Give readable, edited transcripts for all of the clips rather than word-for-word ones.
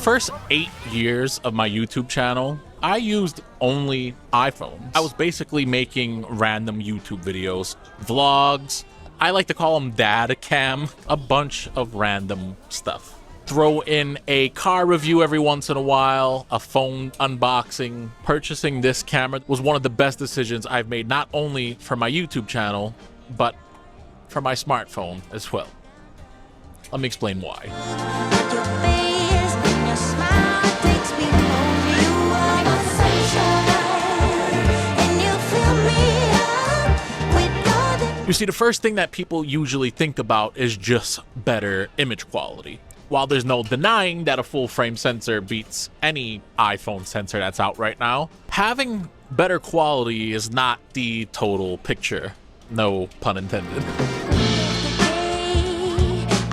first 8 years of my YouTube channel, I used only iPhones. I was basically making random YouTube videos, vlogs. I like to call them dad cam, a bunch of random stuff. Throw in a car review every once in a while, a phone unboxing. Purchasing this camera was one of the best decisions I've made, not only for my YouTube channel, but for my smartphone as well. Let me explain why. You see, the first thing that people usually think about is just better image quality. While there's no denying that a full frame sensor beats any iPhone sensor that's out right now, having better quality is not the total picture. No pun intended.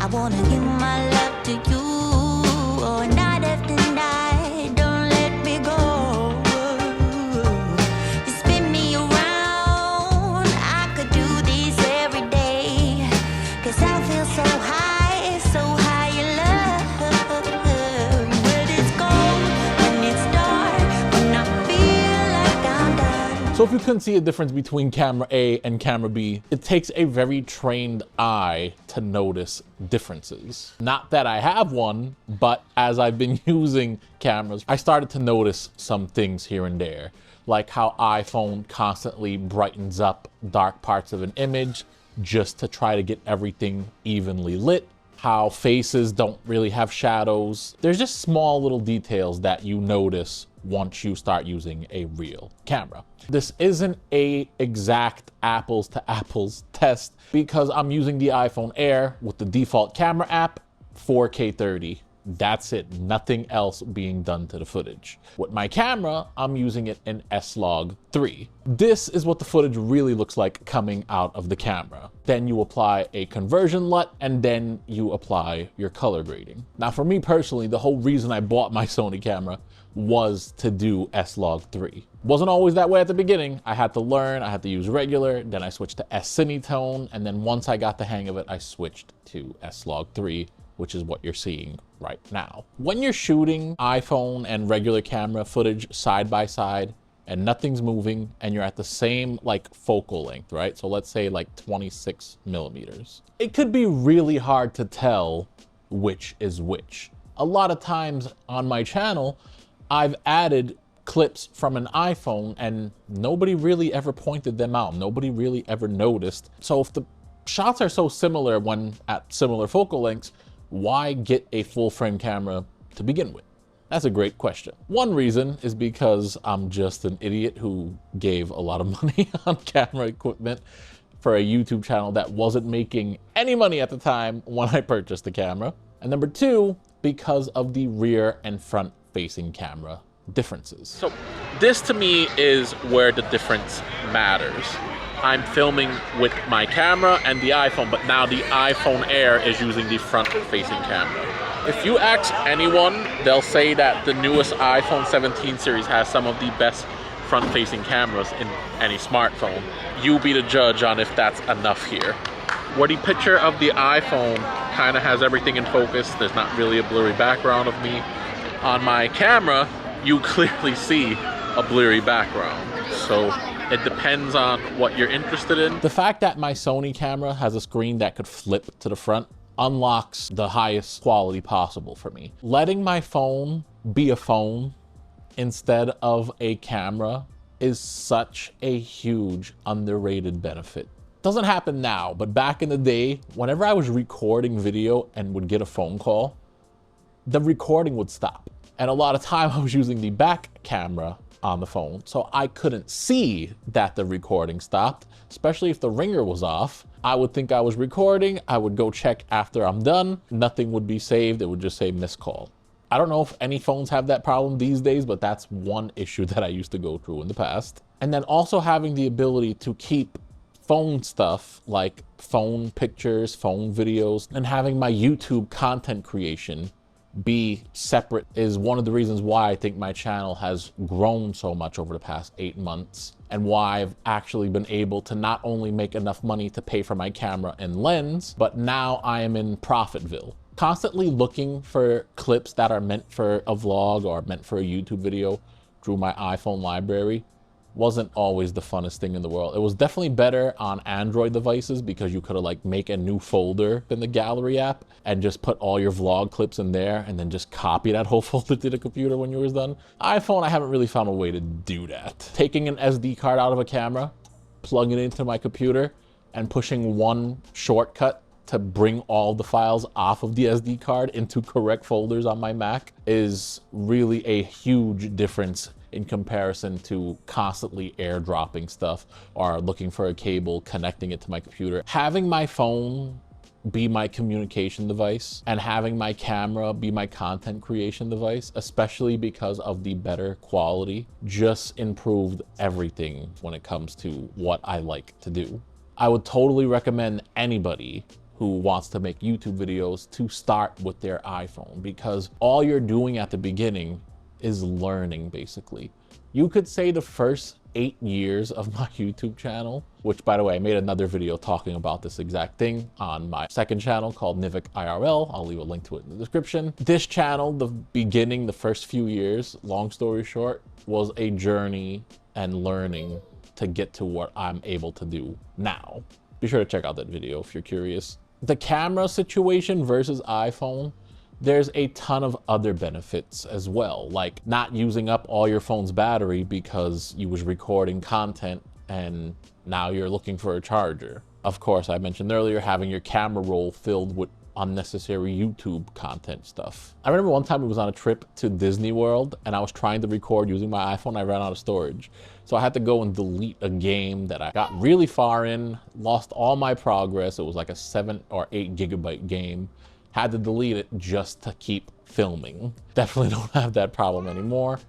I wanna give my love to you, or night after night, don't let me go. You spin me around, I could do this every day, 'cause I feel so high, so high in love. But it's cold when it's dark, when I feel like I'm done. So if you couldn't see a difference between camera A and camera B, it takes a very trained eye to notice differences. Not that I have one, but as I've been using cameras, I started to notice some things here and there, like how iPhone constantly brightens up dark parts of an image just to try to get everything evenly lit, how faces don't really have shadows. There's just small little details that you notice once you start using a real camera. This isn't a exact apples to apples test because I'm using the iPhone Air with the default camera app, 4K 30. That's it, nothing else being done to the footage. With my camera, I'm using it in S-Log 3. This is what the footage really looks like coming out of the camera. Then you apply a conversion LUT, and then you apply your color grading. Now for me personally, the whole reason I bought my Sony camera was to do S-Log 3. Wasn't always that way at the beginning. I had to learn, I had to use regular, then I switched to S-Cinetone, and then once I got the hang of it, I switched to S-Log 3, which is what you're seeing right now. When you're shooting iPhone and regular camera footage side by side and nothing's moving and you're at the same like focal length, right? So let's say like 26 millimeters. It could be really hard to tell which is which. A lot of times on my channel, I've added clips from an iPhone and nobody really ever pointed them out. Nobody really ever noticed. So if the shots are so similar when at similar focal lengths, why get a full frame camera to begin with? That's a great question. One reason is because I'm just an idiot who gave a lot of money on camera equipment for a YouTube channel that wasn't making any money at the time when I purchased the camera. And number two, because of the rear and front facing camera differences. So this to me is where the difference matters. I'm filming with my camera and the iPhone, but now the iPhone Air is using the front-facing camera. If you ask anyone, they'll say that the newest iPhone 17 series has some of the best front-facing cameras in any smartphone. You be the judge on if that's enough here. Where the picture of the iPhone kind of has everything in focus, there's not really a blurry background of me. On my camera, you clearly see a blurry background. So it depends on what you're interested in. The fact that my Sony camera has a screen that could flip to the front unlocks the highest quality possible for me. Letting my phone be a phone instead of a camera is such a huge underrated benefit. Doesn't happen now, but back in the day, whenever I was recording video and would get a phone call, the recording would stop. And a lot of time I was using the back camera on the phone, so I couldn't see that the recording stopped, especially if the ringer was off. I would think I was recording, I would go check after I'm done, nothing would be saved, it would just say missed call. I don't know if any phones have that problem these days, but that's one issue that I used to go through in the past. And then also having the ability to keep phone stuff like phone pictures, phone videos, and having my YouTube content creation be separate is one of the reasons why I think my channel has grown so much over the past 8 months, and why I've actually been able to not only make enough money to pay for my camera and lens, but now I am in Profitville. Constantly looking for clips that are meant for a vlog or meant for a YouTube video through my iPhone library wasn't always the funnest thing in the world. It was definitely better on Android devices because you could have like make a new folder in the gallery app and just put all your vlog clips in there and then just copy that whole folder to the computer when you were done. iPhone, I haven't really found a way to do that. Taking an SD card out of a camera, plugging it into my computer, and pushing one shortcut to bring all the files off of the SD card into correct folders on my Mac is really a huge difference in comparison to constantly airdropping stuff or looking for a cable, connecting it to my computer. Having my phone be my communication device and having my camera be my content creation device, especially because of the better quality, just improved everything when it comes to what I like to do. I would totally recommend anybody who wants to make YouTube videos to start with their iPhone, because all you're doing at the beginning is learning, basically. You could say the first 8 years of my YouTube channel, which by the way, I made another video talking about this exact thing on my second channel called Nivik IRL. I'll leave a link to it in the description. This channel, the beginning, the first few years, long story short, was a journey and learning to get to what I'm able to do now. Be sure to check out that video if you're curious. The camera situation versus iPhone, there's a ton of other benefits as well, like not using up all your phone's battery because you was recording content and now you're looking for a charger. Of course, I mentioned earlier, having your camera roll filled with unnecessary YouTube content stuff. I remember one time I was on a trip to Disney World and I was trying to record using my iPhone. I ran out of storage. So I had to go and delete a game that I got really far in, lost all my progress. It was like a 7 or 8 gigabyte game. Had to delete it just to keep filming. Definitely don't have that problem anymore.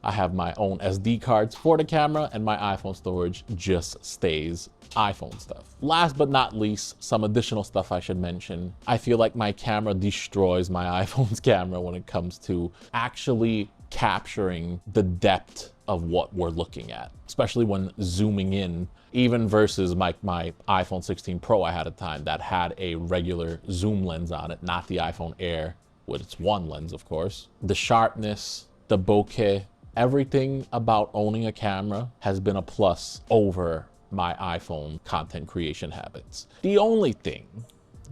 I have my own SD cards for the camera and my iPhone storage just stays iPhone stuff. Last but not least, some additional stuff I should mention. I feel like my camera destroys my iPhone's camera when it comes to actually capturing the depth of what we're looking at, especially when zooming in, even versus my iPhone 16 Pro I had at the time that had a regular zoom lens on it, not the iPhone Air with its one lens, of course. The sharpness, the bokeh, everything about owning a camera has been a plus over my iPhone content creation habits. The only thing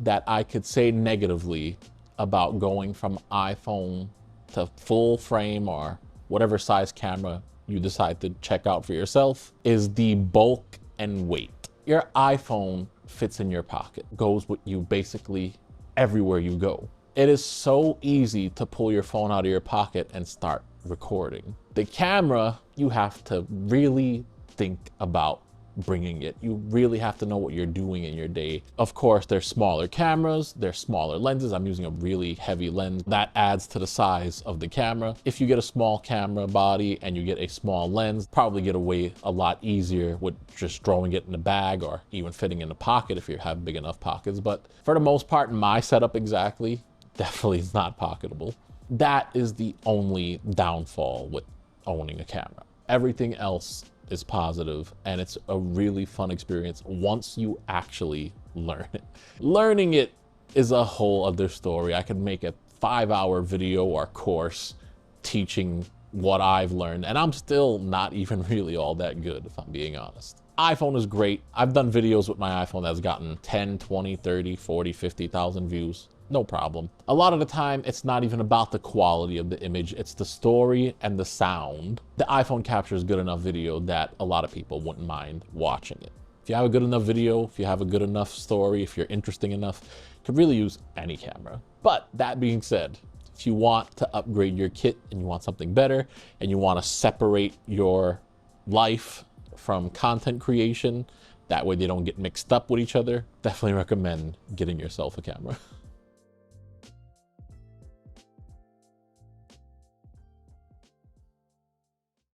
that I could say negatively about going from iPhone to full frame or whatever size camera you decide to check out for yourself is the bulk and weight. Your iPhone fits in your pocket, goes with you basically everywhere you go. It is so easy to pull your phone out of your pocket and start recording. The camera, you have to really think about bringing it. You really have to know what you're doing in your day. Of course, there's smaller cameras, there's smaller lenses. I'm using a really heavy lens that adds to the size of the camera. If you get a small camera body and you get a small lens, probably get away a lot easier with just throwing it in the bag or even fitting in the pocket if you have big enough pockets. But for the most part, my setup exactly, definitely is not pocketable. That is the only downfall with owning a camera. Everything else is positive and it's a really fun experience once you actually learn it. Learning it is a whole other story. I could make a 5-hour video or course teaching what I've learned, and I'm still not even really all that good, if I'm being honest. iPhone is great. I've done videos with my iPhone that's gotten 10, 20, 30, 40, 50,000 views. No problem. A lot of the time, it's not even about the quality of the image, it's the story and the sound. The iPhone captures good enough video that a lot of people wouldn't mind watching it. If you have a good enough video, if you have a good enough story, if you're interesting enough, you could really use any camera. But that being said, if you want to upgrade your kit and you want something better and you want to separate your life from content creation, that way they don't get mixed up with each other, definitely recommend getting yourself a camera.